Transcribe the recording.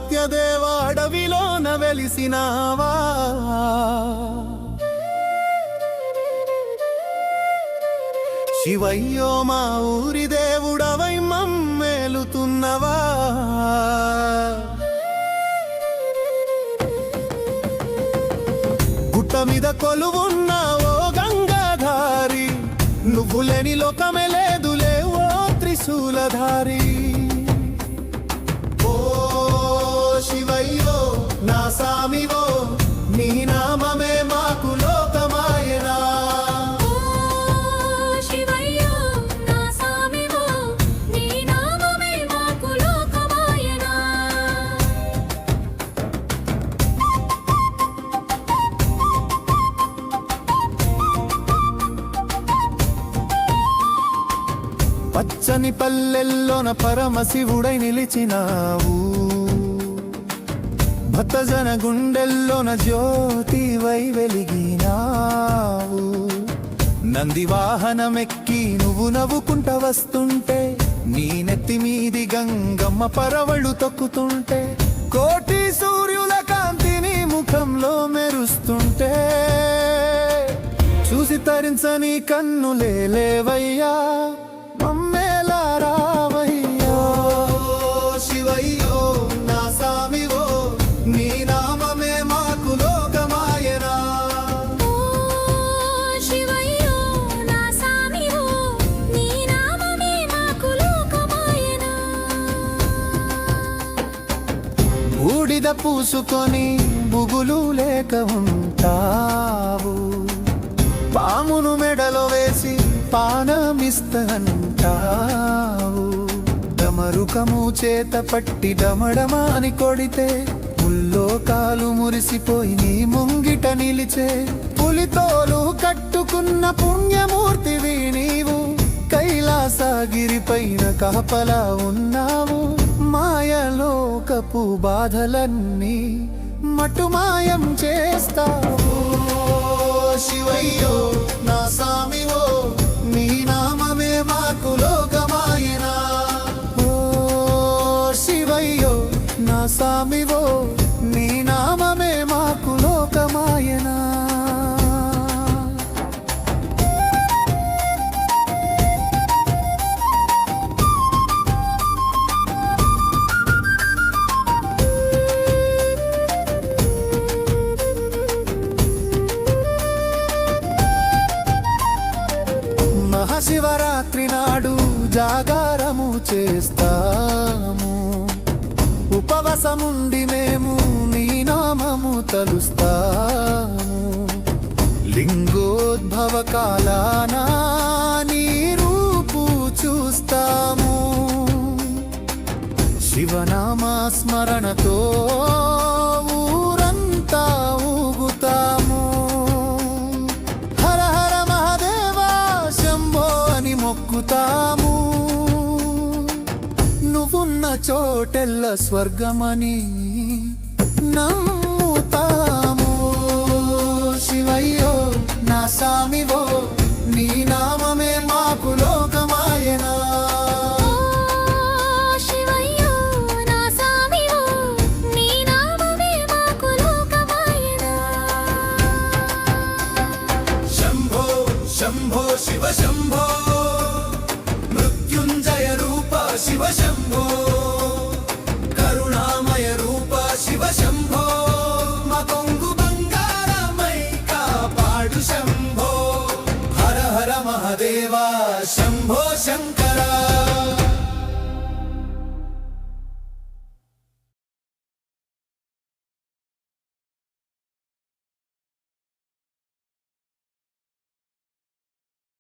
సత్యదేవ అడవిలోన వెలిసినావా శివయ్యో మా ఊరి దేవుడవై మమ్మేలుతున్నవా గుట్ట మీద కొలువున్నావో గంగాధారి నువ్వు లేని లోకమే లేదులే ఓ త్రిశూలధారి ఓ శివయ్యో నా సామివో నీ నామమే మాకు లోకమాయనా పచ్చని పల్లెల్లోన పరమశివుడై నిలిచినావు భక్తజన గుండెల్లోన జ్యోతివై వెలిగినావు నంది వాహనమెక్కి నువ్వు నవ్వుకుంట వస్తుంటే నీ నెత్తి మీది గంగమ్మ పరవళ్ళు తొక్కుతుంటే కోటి సూర్యుల కాంతిని ముఖంలో మెరుస్తుంటే చూసి తరించని కన్నులే లేవయ్యా మమ్మేలా రావయ్యా శివయ్యో నా సామివో నీ నామమే మాకు లోకమాయనా శివయ్యో నా సామివో నీ నామమే మాకు లోకమాయనా బూడిద పూసుకొని బుగులు లేక ఉంటావు పామును మెడలో వేసి పానమిస్తాంటావు డమరుకము చేత పట్టి డమడమాని కొడితే ముల్లోకాలు మురిసిపోయి నీ ముంగిట నిలిచే పులితోలు కట్టుకున్న పుణ్యమూర్తివి నీవు కైలాసగిరిపైన కాపలా ఉన్నావు మాయలోకపు బాధలన్నీ మటుమాయం చేస్తావు శివయ్యో నా సామివో నీ నామమే మాకు లోకమాయనా ఓ శివయ్యో నా సామివో నీ నామమే మాకు లోకమాయనా మహాశివరాత్రి నాడు జాగారము చేస్తాము ఉపవసముండి మేము నీ నామము తలుస్తాము లింగోద్భవ కాలాన నీ రూపు చూస్తాము శివనామా స్మరణతో ఊరంతా ఊగుతాము మొక్కుతాము నువ్వున్న చోటెల్ల స్వర్గమని నమ్ముతాము శివయ్యో నా సామివో నీ నామమే మాకు లోకమాయనా శంభో శివ శంభో మృత్యుంజయ రూప శివ శంభో